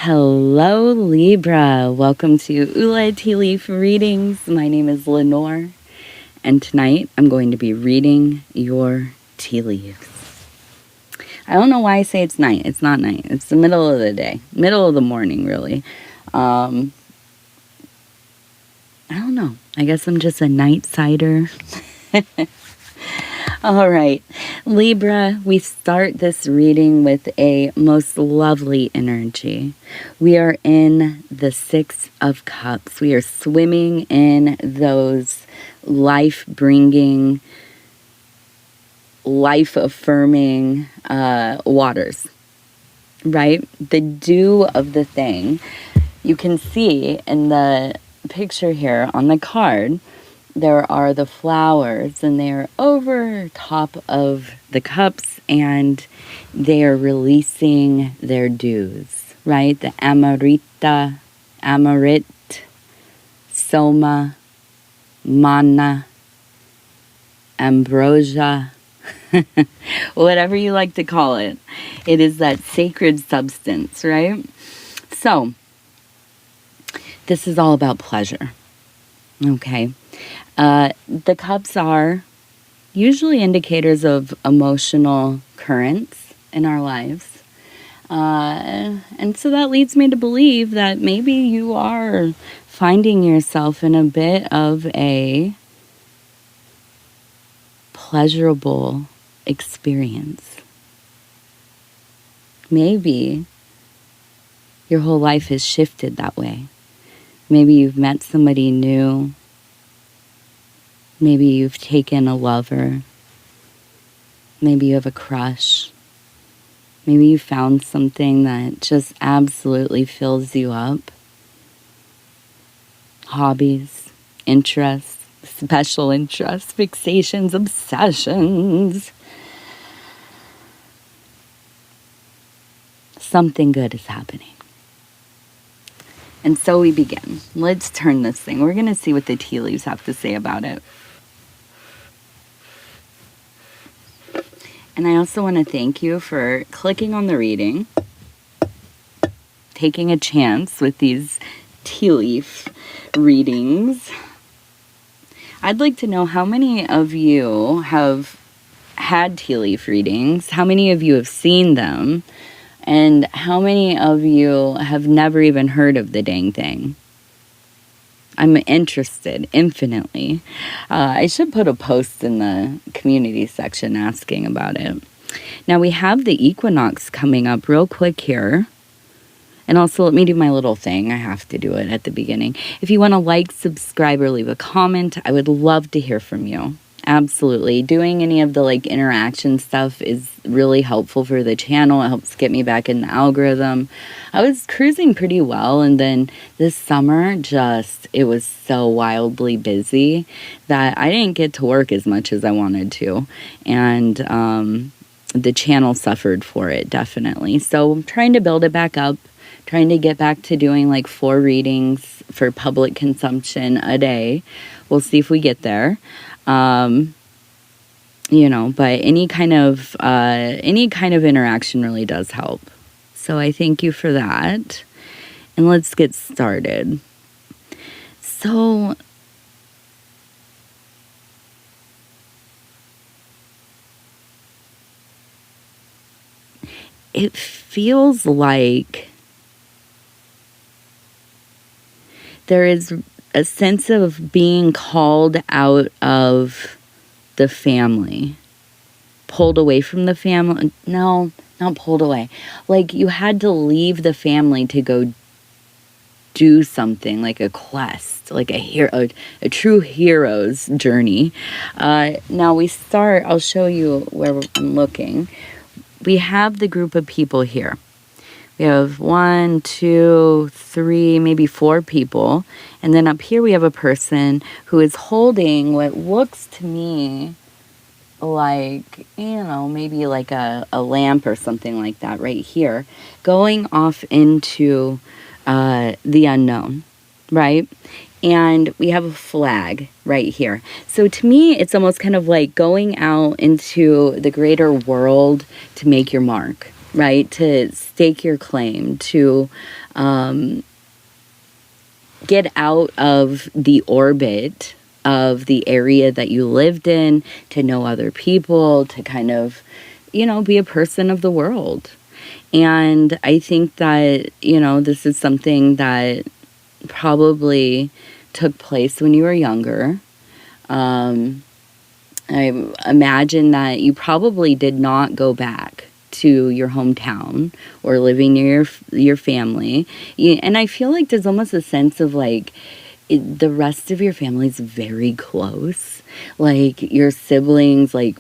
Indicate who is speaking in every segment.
Speaker 1: Hello, Libra. Welcome to Ula Tea Leaf Readings. My name is Lenor, and tonight I'm going to be reading your tea leaves. I don't know why I say it's night. It's not night. It's the middle of the day. Middle of the morning, really. I don't know. I guess I'm just a night sider. All right, Libra, we start this reading with a most lovely energy. We are in the Six of Cups. We are swimming in those life-bringing, life-affirming waters, right? The dew of the thing. You can see in the picture here on the card, there are the flowers, and they are over top of the cups, and they are releasing their dews, right? The amarita, amarit, soma, manna, ambrosia, whatever you like to call it. It is that sacred substance, right? So, this is all about pleasure, okay? The cups are usually indicators of emotional currents in our lives. And so that leads me to believe that maybe you are finding yourself in a bit of a pleasurable experience. Maybe your whole life has shifted that way. Maybe you've met somebody new. Maybe you've taken a lover. Maybe you have a crush. Maybe you found something that just absolutely fills you up. Hobbies, interests, special interests, fixations, obsessions. Something good is happening. And so we begin. Let's turn this thing. We're going to see what the tea leaves have to say about it. And I also want to thank you for clicking on the reading, taking a chance with these tea leaf readings. I'd like to know how many of you have had tea leaf readings, how many of you have seen them, and how many of you have never even heard of the dang thing. I'm interested infinitely. I should put a post in the community section asking about it. Now we have the equinox coming up real quick here. And also let me do my little thing. I have to do it at the beginning. If you want to like, subscribe, or leave a comment, I would love to hear from you. Absolutely. Doing any of the interaction stuff is really helpful for the channel. It helps get me back in the algorithm. I was cruising pretty well, and then this summer it was so wildly busy that I didn't get to work as much as I wanted to. And the channel suffered for it, definitely. So I'm trying to build it back up, trying to get back to doing 4 readings for public consumption a day. We'll see if we get there. But any kind of interaction really does help. So I thank you for that. And let's get started. So it feels like there is a sense of being called out of the family, pulled away from the family. No, not pulled away. You had to leave the family to go do something, like a quest, like a true hero's journey. Now we start, I'll show you where I'm looking. We have the group of people here. We have 1, 2, 3, maybe 4 people. And then up here we have a person who is holding what looks to me like, maybe like a lamp or something like that right here, going off into the unknown, right? And we have a flag right here. So to me, it's almost kind of like going out into the greater world to make your mark. right? To stake your claim, to get out of the orbit of the area that you lived in, to know other people, to kind of, be a person of the world. And I think that, this is something that probably took place when you were younger. I imagine that you probably did not go back to your hometown or living near your family. And I feel like there's almost a sense of like the rest of your family is very close. Like your siblings, like,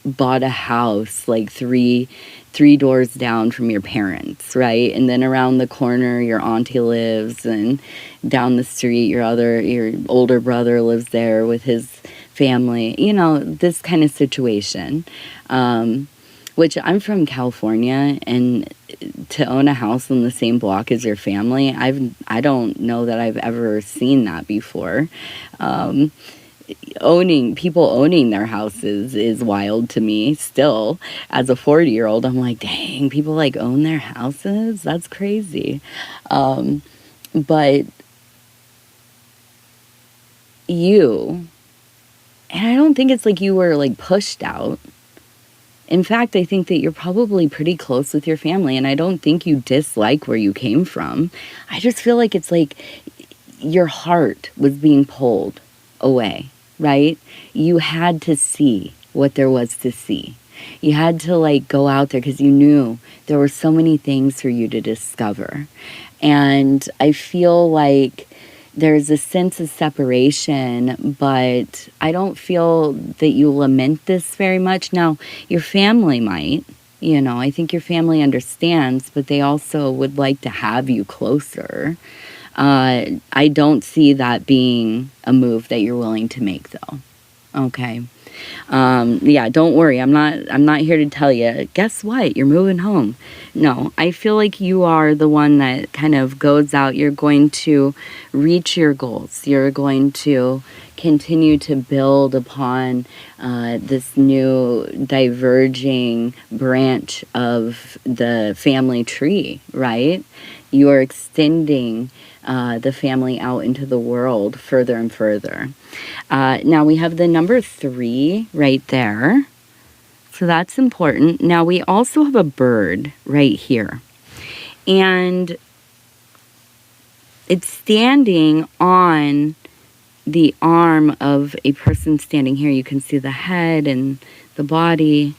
Speaker 1: bought a house like three doors down from your parents, right? And then around the corner your auntie lives, and down the street your older brother lives there with his family, this kind of situation. Which I'm from California, and to own a house on the same block as your family, I don't know that I've ever seen that before. People owning their houses is wild to me still. As a 40-year-old, I'm like, dang, people like own their houses? That's crazy. But you, and I don't think it's like you were like pushed out. In fact, I think that you're probably pretty close with your family, and I don't think you dislike where you came from. I just feel like it's like your heart was being pulled away, right? You had to see what there was to see. You had to like go out there because you knew there were so many things for you to discover. And I feel like there's a sense of separation, but I don't feel that you lament this very much. Now, your family might, I think your family understands, but they also would like to have you closer. I don't see that being a move that you're willing to make, though. Okay. Yeah, don't worry. I'm not here to tell you, guess what? You're moving home. No, I feel like you are the one that kind of goes out. You're going to reach your goals. You're going to continue to build upon this new diverging branch of the family tree, right? You are extending the family out into the world further and further. Now we have the number 3 right there. So that's important. Now we also have a bird right here. And it's standing on the arm of a person standing here. You can see the head and the body.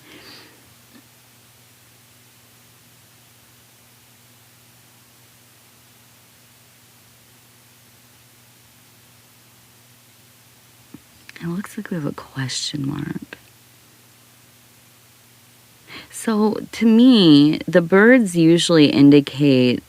Speaker 1: It looks like we have a question mark. So to me, the birds usually indicate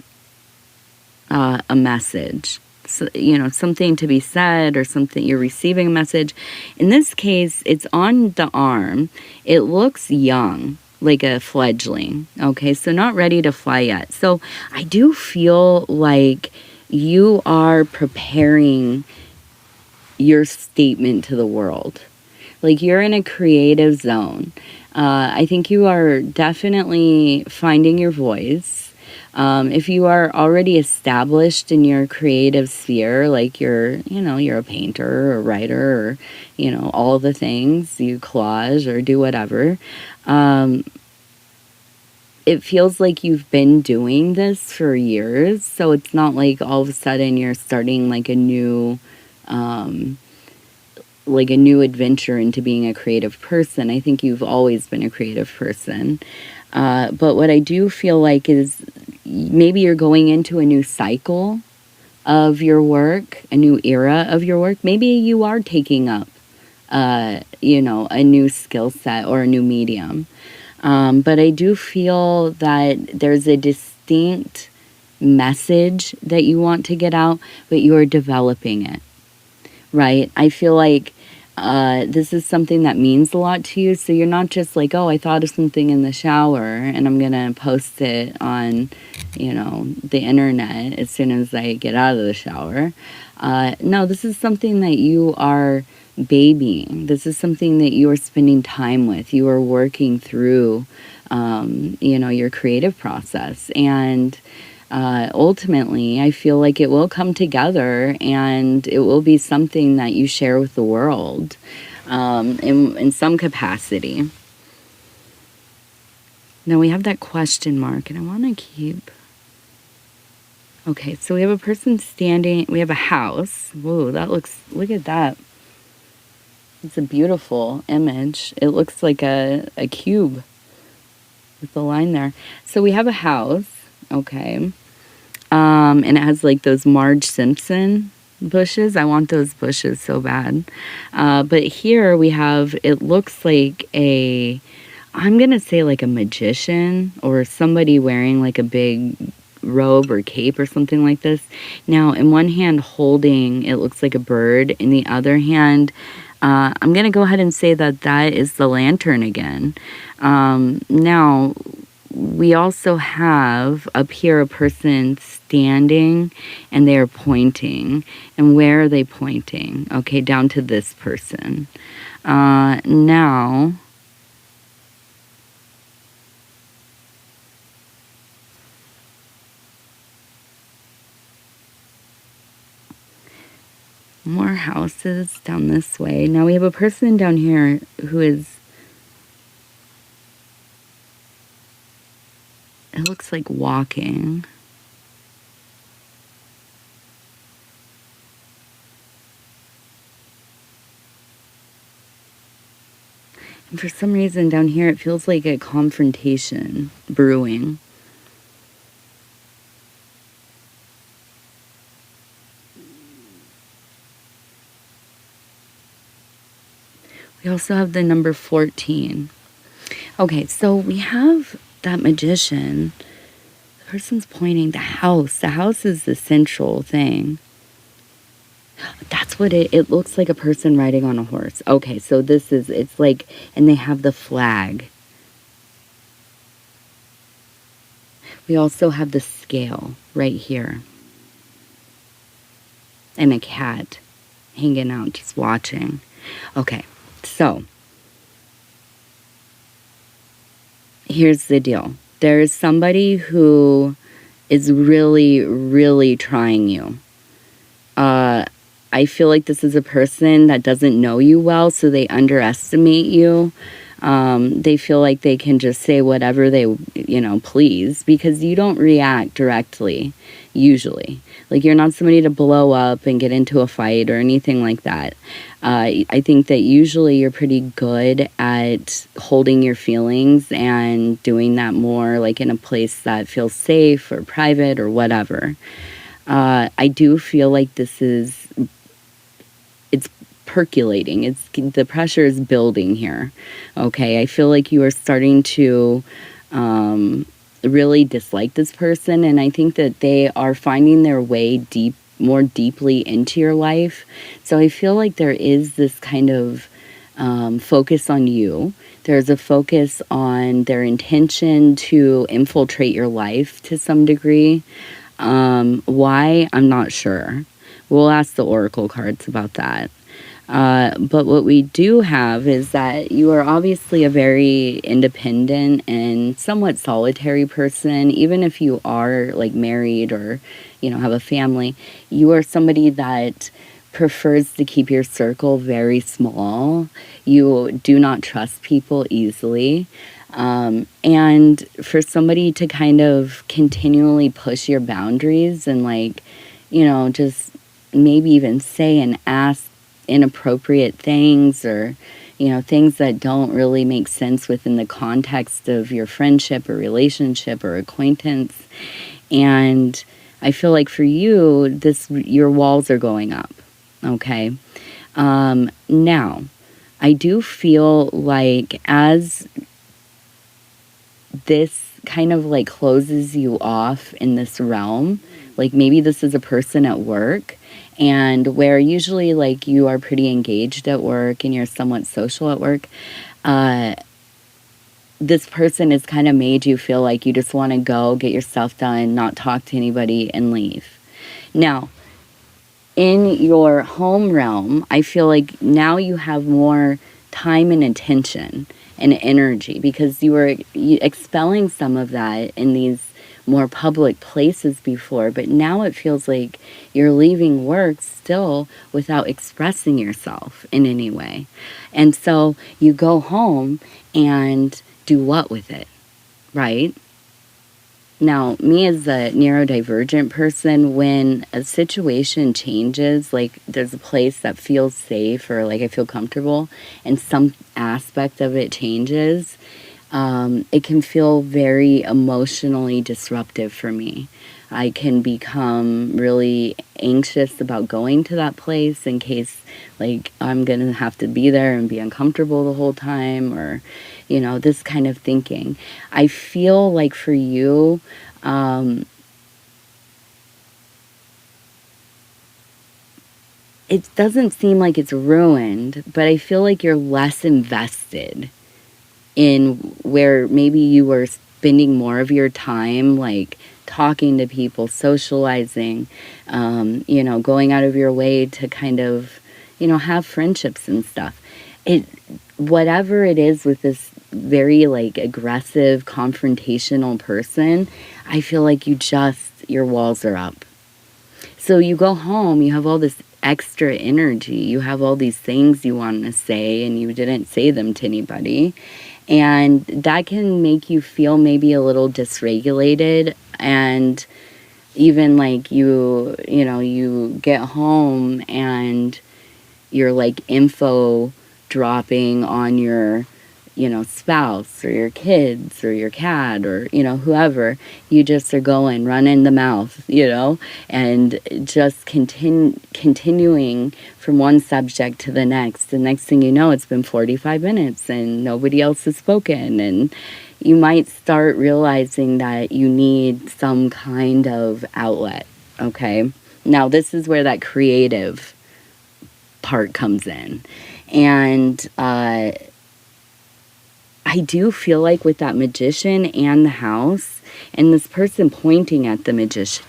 Speaker 1: a message. So, something to be said or something, you're receiving a message. In this case, it's on the arm. It looks young, like a fledgling. Okay, so not ready to fly yet. So I do feel like you are preparing your statement to the world. Like you're in a creative zone. I think you are definitely finding your voice. If you are already established in your creative sphere, like you're a painter or a writer or, all the things, you collage or do whatever. It feels like you've been doing this for years. So it's not like all of a sudden you're starting like a new adventure into being a creative person. I think you've always been a creative person. But what I do feel like is maybe you're going into a new cycle of your work, a new era of your work. Maybe you are taking up, a new skill set or a new medium. But I do feel that there's a distinct message that you want to get out, but you are developing it, right? I feel like this is something that means a lot to you. So you're not just like, oh, I thought of something in the shower and I'm going to post it on, the internet as soon as I get out of the shower. No, this is something that you are babying. This is something that you are spending time with. You are working through your creative process. And ultimately, I feel like it will come together and it will be something that you share with the world in some capacity. Now we have that question mark, and I want to keep... Okay, so we have a person standing, we have a house. Whoa, look at that. It's a beautiful image. It looks like a cube with the line there. So we have a house, okay. And it has like those Marge Simpson bushes. I want those bushes so bad. But here we have, it looks like I'm going to say like a magician or somebody wearing like a big robe or cape or something like this. Now, in one hand holding, it looks like a bird. In the other hand, I'm going to go ahead and say that is the lantern again. Now, we also have up here a person standing and they're pointing. And where are they pointing? Okay, down to this person. Now... more houses down this way. Now we have a person down here who is... it looks like walking. And for some reason down here it feels like a confrontation brewing. We also have the number 14. Okay, so we have that magician. The person's pointing. The house. The house is the central thing. That's what it looks like, a person riding on a horse. Okay, so it's like, and they have the flag. We also have the scale right here. And a cat hanging out, just watching. Okay. So, here's the deal. There is somebody who is really, really trying you. I feel like this is a person that doesn't know you well, so they underestimate you. They feel like they can just say whatever they, please, because you don't react directly, usually. Like, you're not somebody to blow up and get into a fight or anything like that. I think that usually you're pretty good at holding your feelings and doing that more like in a place that feels safe or private or whatever. I do feel like it's percolating. The pressure is building here. Okay, I feel like you are starting to really dislike this person, and I think that they are finding their way more deeply into your life. So I feel like there is this kind of focus on you. There's a focus on their intention to infiltrate your life to some degree. Why? I'm not sure. We'll ask the oracle cards about that. But what we do have is that you are obviously a very independent and somewhat solitary person. Even if you are like married or, have a family, you are somebody that prefers to keep your circle very small. You do not trust people easily. And for somebody to kind of continually push your boundaries and just maybe even say and ask inappropriate things or things that don't really make sense within the context of your friendship or relationship or acquaintance. And I feel like for you, your walls are going up. Okay. Now, I do feel like as this kind of like closes you off in this realm, like maybe this is a person at work, and where usually like you are pretty engaged at work and you're somewhat social at work, this person has kind of made you feel like you just want to go, get your stuff done, not talk to anybody, and leave. Now, in your home realm, I feel like now you have more time and attention. and energy, because you were expelling some of that in these more public places before, but now it feels like you're leaving work still without expressing yourself in any way. And so you go home and do what with it, right? Now, me as a neurodivergent person, when a situation changes, like there's a place that feels safe or like I feel comfortable and some aspect of it changes, it can feel very emotionally disruptive for me. I can become really anxious about going to that place in case like I'm going to have to be there and be uncomfortable the whole time, or, you know, this kind of thinking. I feel like for you, it doesn't seem like it's ruined, but I feel like you're less invested in where maybe you were spending more of your time, like talking to people, socializing, you know, going out of your way to kind of, you know, have friendships and stuff. Whatever it is with this very like aggressive, confrontational person, I feel like your walls are up. So you go home, you have all this extra energy, you have all these things you want to say and you didn't say them to anybody. And that can make you feel maybe a little dysregulated, and even like you get home and you're like info dropping on your, you know, spouse or your kids or your cat or, you know, whoever. You just are going, running the mouth, you know, and just continuing from one subject to the next. The next thing you know, it's been 45 minutes and nobody else has spoken. And you might start realizing that you need some kind of outlet, okay? Now, this is where that creative part comes in. And, I do feel like with that magician and the house and this person pointing at the magician,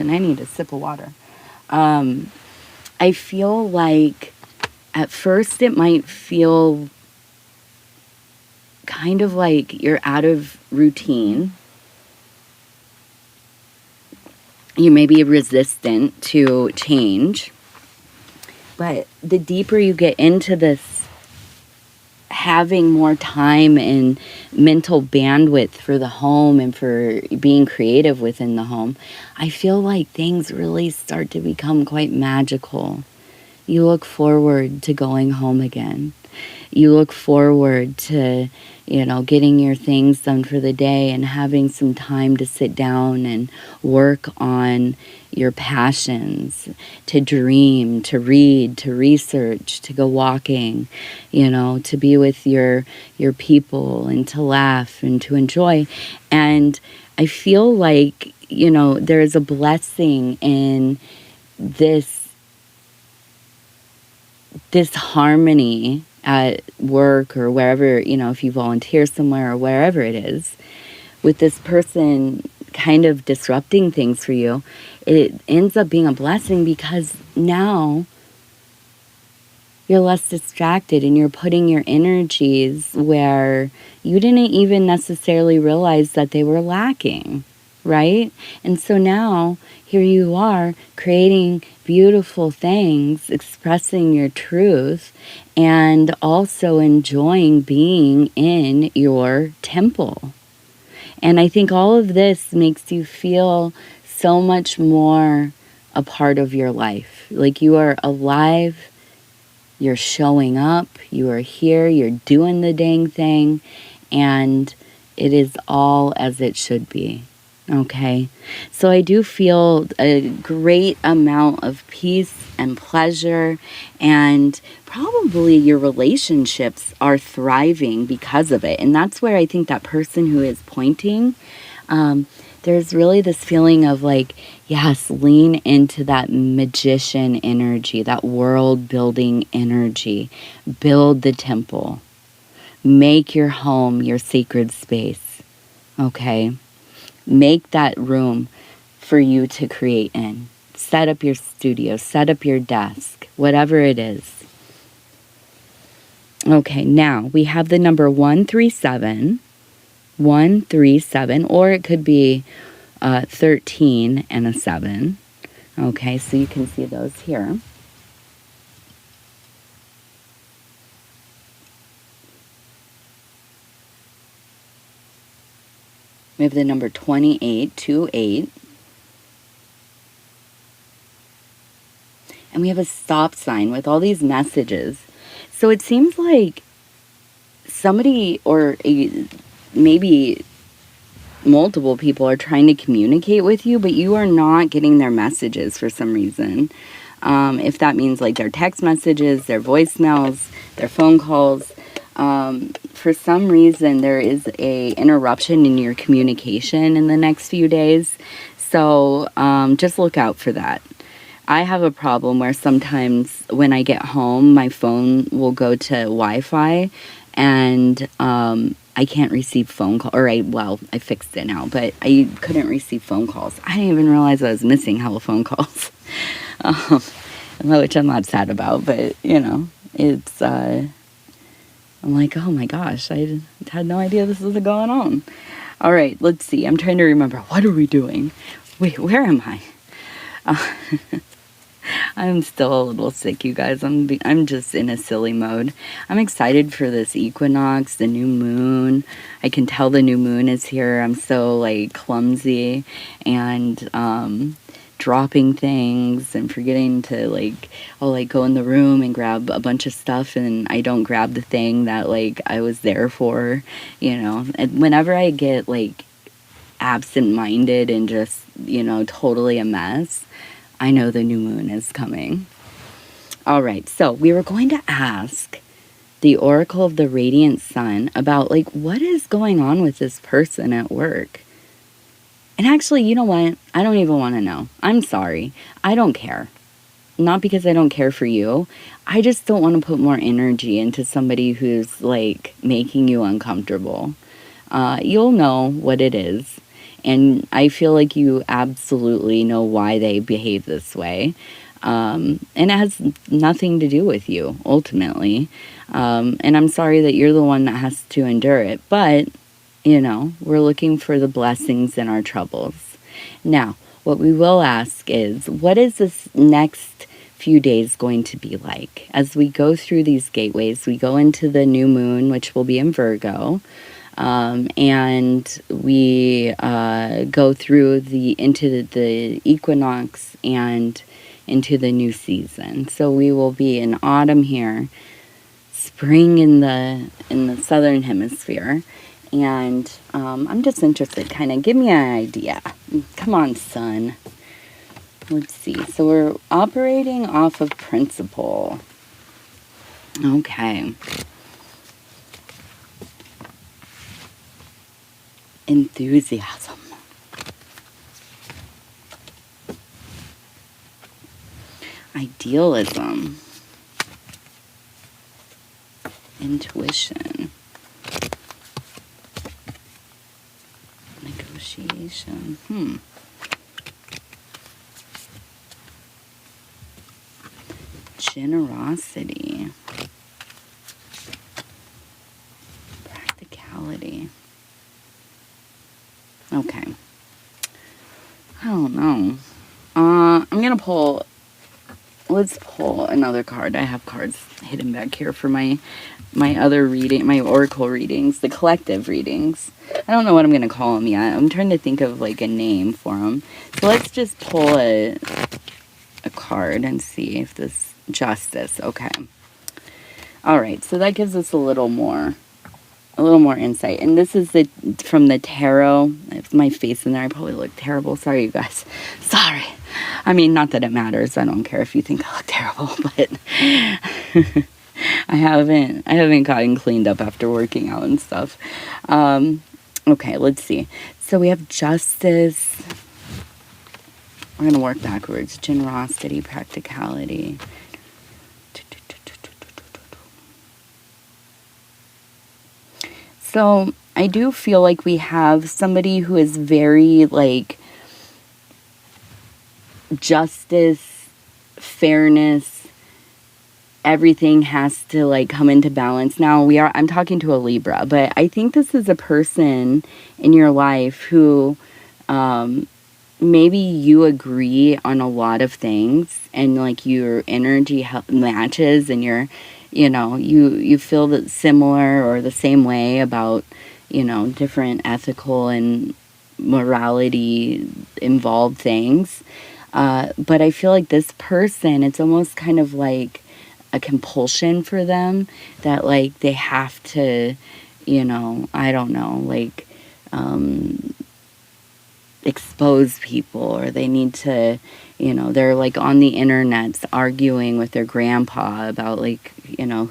Speaker 1: I need a sip of water. I feel like at first it might feel kind of like you're out of routine. You may be resistant to change. But the deeper you get into this, having more time and mental bandwidth for the home and for being creative within the home, I feel like things really start to become quite magical. You look forward to going home again. You look forward to, you know, getting your things done for the day and having some time to sit down and work on your passions, to dream, to read, to research, to go walking, you know, to be with your people and to laugh and to enjoy. And I feel like, you know, there is a blessing in this harmony at work or wherever, you know, if you volunteer somewhere or wherever it is, with this person kind of disrupting things for you, it ends up being a blessing because now you're less distracted and you're putting your energies where you didn't even necessarily realize that they were lacking, right? And so now here you are creating beautiful things, expressing your truth, and also enjoying being in your temple. And I think all of this makes you feel so much more a part of your life. Like you are alive, you're showing up, you are here, you're doing the dang thing, and it is all as it should be. Okay, so I do feel a great amount of peace and pleasure, and probably your relationships are thriving because of it. And that's where I think that person who is pointing, there's really this feeling of like, yes, lean into that magician energy, that world building energy. Build the temple. Make your home your sacred space. Okay? Make that room for you to create in. Set up your studio, set up your desk, whatever it is. Okay, now we have the number 137, 137, or it could be 13 and a 7. Okay, so you can see those here. We have the number 28, 28. And we have a stop sign with all these messages. So it seems like somebody or maybe multiple people are trying to communicate with you, but you are not getting their messages for some reason. If that means like their text messages, their voicemails, their phone calls, for some reason there is a interruption in your communication in the next few days. So just look out for that. I have a problem where sometimes when I get home, my phone will go to Wi-Fi and I can't receive phone calls. I fixed it now, but I couldn't receive phone calls. I didn't even realize I was missing hella phone calls, which I'm not sad about, but, it's, I'm like, oh my gosh, I had no idea this was going on. All right, let's see. I'm trying to remember. What are we doing? Wait, where am I? I'm still a little sick, you guys. I'm just in a silly mode. I'm excited for this equinox, the new moon. I can tell the new moon is here. I'm so clumsy and dropping things and forgetting to I'll go in the room and grab a bunch of stuff and I don't grab the thing that I was there for, And whenever I get absent-minded and just, totally a mess, I know the new moon is coming. All right, so we were going to ask the Oracle of the Radiant Sun about, what is going on with this person at work? And actually, you know what? I don't even want to know. I'm sorry. I don't care. Not because I don't care for you. I just don't want to put more energy into somebody who's, making you uncomfortable. You'll know what it is. And I feel like you absolutely know why they behave this way. And it has nothing to do with you, ultimately. And I'm sorry that you're the one that has to endure it. But, we're looking for the blessings in our troubles. Now, what we will ask is, what is this next few days going to be like? As we go through these gateways, we go into the new moon, which will be in Virgo. And we go through into the equinox and into the new season. So we will be in autumn here, spring in the southern hemisphere, and I'm just interested. Kind of give me an idea. Come on, sun. Let's see. So we're operating off of principle. Okay. Enthusiasm. Idealism. Intuition. Negotiation. Generosity. Practicality. Okay. I don't know. I'm going to let's pull another card. I have cards hidden back here for my other reading, my oracle readings, the collective readings. I don't know what I'm going to call them yet. I'm trying to think of a name for them. So let's just pull a card and see if this justice. Okay. All right. So that gives us a little more insight. And this is from the tarot. I have my face in there. I probably look terrible. Sorry, you guys. Sorry. I mean, not that it matters. I don't care if you think I look terrible, but I haven't gotten cleaned up after working out and stuff. Okay, let's see. So we have justice. We're going to work backwards. Generosity, practicality. So I do feel like we have somebody who is very justice, fairness, everything has to like come into balance. Now I'm talking to a Libra, but I think this is a person in your life who maybe you agree on a lot of things, and like your energy matches, and you feel that similar or the same way about different ethical and morality involved things. But I feel like this person, it's almost kind of like a compulsion for them that like they have to, I don't know, like expose people, or they need to, they're like on the internet arguing with their grandpa about like,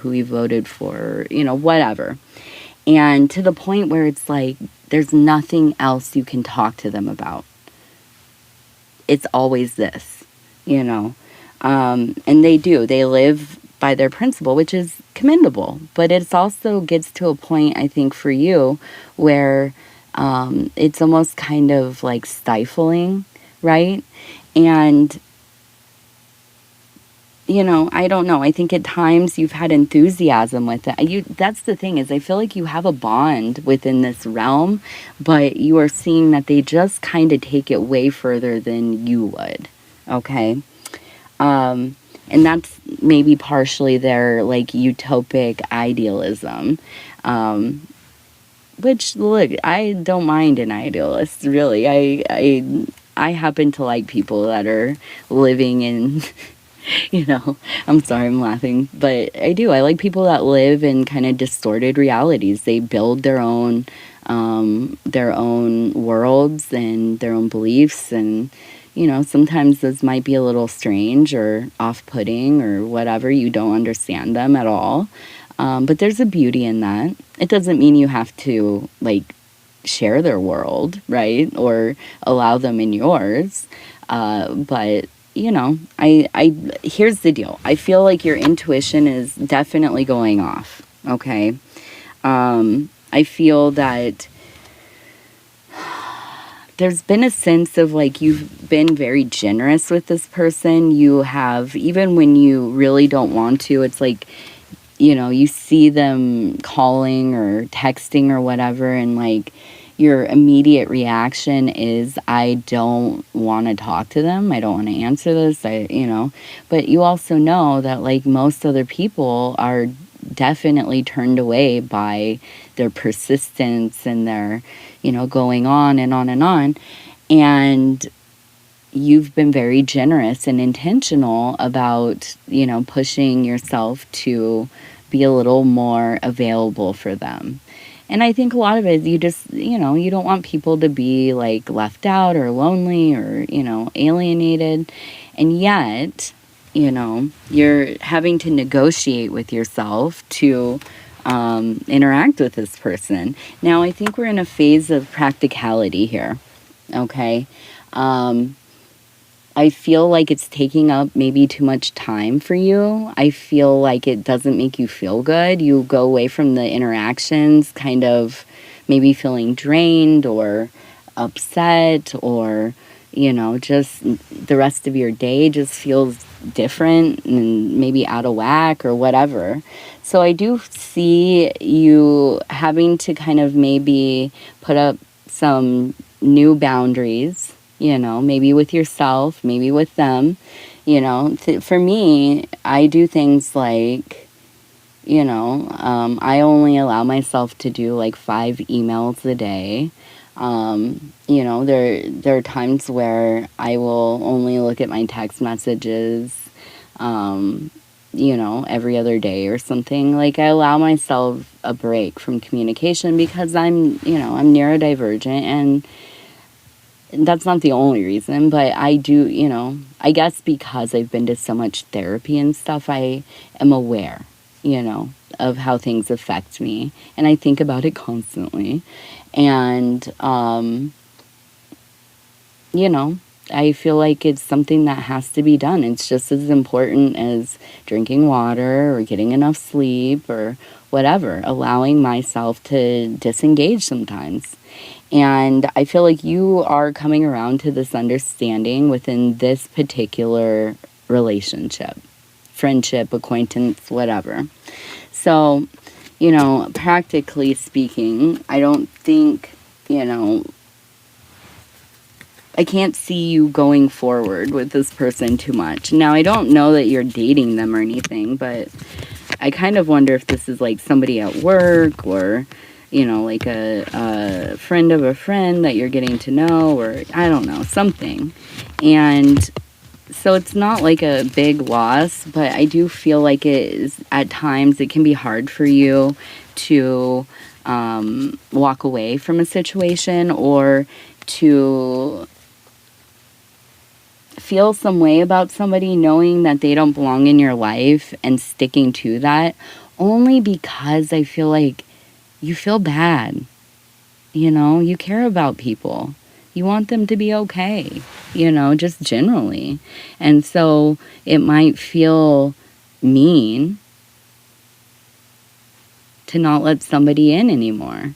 Speaker 1: who he voted for, whatever. And to the point where it's like, there's nothing else you can talk to them about. It's always this, and they live by their principle, which is commendable. But it's also gets to a point, I think, for you where it's almost kind of like stifling, right? And, I don't know. I think at times you've had enthusiasm with it. That's the thing, is I feel like you have a bond within this realm, but you are seeing that they just kind of take it way further than you would, okay? And that's maybe partially their, like, utopic idealism, which, look, I don't mind an idealist, really. I happen to like people that are living in... I'm sorry, I'm laughing, but I do. I like people that live in kind of distorted realities. They build their own worlds and their own beliefs, and sometimes those might be a little strange or off-putting or whatever. You don't understand them at all, but there's a beauty in that. It doesn't mean you have to like share their world, right, or allow them in yours, but I here's the deal. I feel like your intuition is definitely going off, okay? I feel that there's been a sense of like you've been very generous with this person. You have, even when you really don't want to, it's like, you see them calling or texting or whatever, and like your immediate reaction is, I don't want to talk to them. I don't want to answer this. But you also know that like most other people are definitely turned away by their persistence and their, going on and on and on. And you've been very generous and intentional about, pushing yourself to be a little more available for them. And I think a lot of it is you just, you don't want people to be like left out or lonely or, alienated. And yet, you're having to negotiate with yourself to interact with this person. Now, I think we're in a phase of practicality here. Okay. I feel like it's taking up maybe too much time for you. I feel like it doesn't make you feel good. You go away from the interactions kind of maybe feeling drained or upset, or, just the rest of your day just feels different and maybe out of whack or whatever. So I do see you having to kind of maybe put up some new boundaries, maybe with yourself, maybe with them. For me, I do things like, I only allow myself to do like 5 emails a day. There are times where I will only look at my text messages, every other day or something. Like, I allow myself a break from communication because I'm neurodivergent, and that's not the only reason, but I do, I guess because I've been to so much therapy and stuff, I am aware, of how things affect me. And I think about it constantly. And, I feel like it's something that has to be done. It's just as important as drinking water or getting enough sleep or whatever, allowing myself to disengage sometimes. And I feel like you are coming around to this understanding within this particular relationship. friendship, acquaintance, whatever. So, practically speaking, I don't think, I can't see you going forward with this person too much. Now, I don't know that you're dating them or anything, but I kind of wonder if this is like somebody at work or, like a friend of a friend that you're getting to know, or I don't know, something. And so it's not like a big loss, but I do feel like it is, at times it can be hard for you to walk away from a situation or to feel some way about somebody knowing that they don't belong in your life and sticking to that, only because I feel like you feel bad. You care about people. You want them to be okay, just generally. And so it might feel mean to not let somebody in anymore.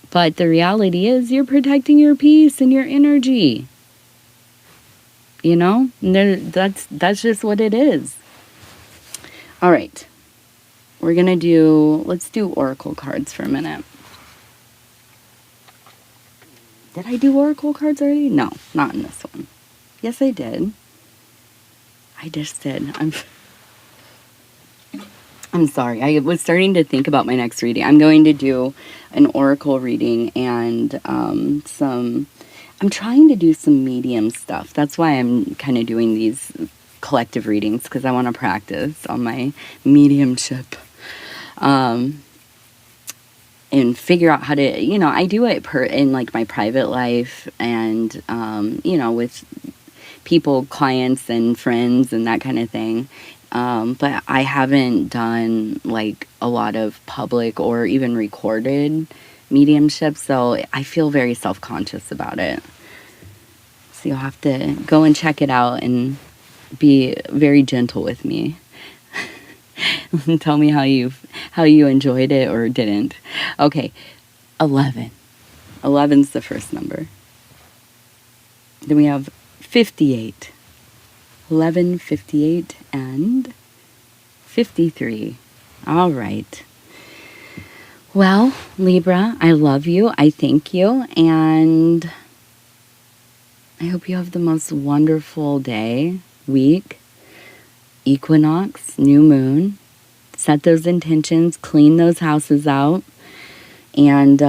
Speaker 1: But the reality is you're protecting your peace and your energy. And that's just what it is. All right. Let's do oracle cards for a minute. Did I do oracle cards already? No, not in this one. Yes, I did. I just did. I'm sorry. I was starting to think about my next reading. I'm going to do an oracle reading and I'm trying to do some medium stuff. That's why I'm kind of doing these collective readings, because I want to practice on my mediumship. And figure out how to, I do it in like my private life and, with people, clients and friends and that kind of thing. But I haven't done like a lot of public or even recorded mediumship, so I feel very self-conscious about it. So you'll have to go and check it out and be very gentle with me. And tell me how you enjoyed it or didn't. Okay, 11. 11's the first number. Then we have 58. 11, 58, and 53. All right. Well, Libra, I love you. I thank you. And I hope you have the most wonderful day, week, equinox, new moon. Set those intentions, clean those houses out, and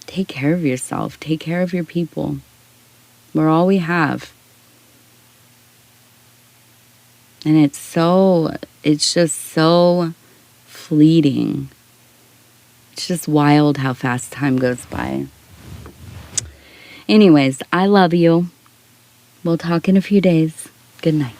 Speaker 1: take care of yourself. Take care of your people. We're all we have. And it's just so fleeting. It's just wild how fast time goes by. Anyways, I love you. We'll talk in a few days. Good night.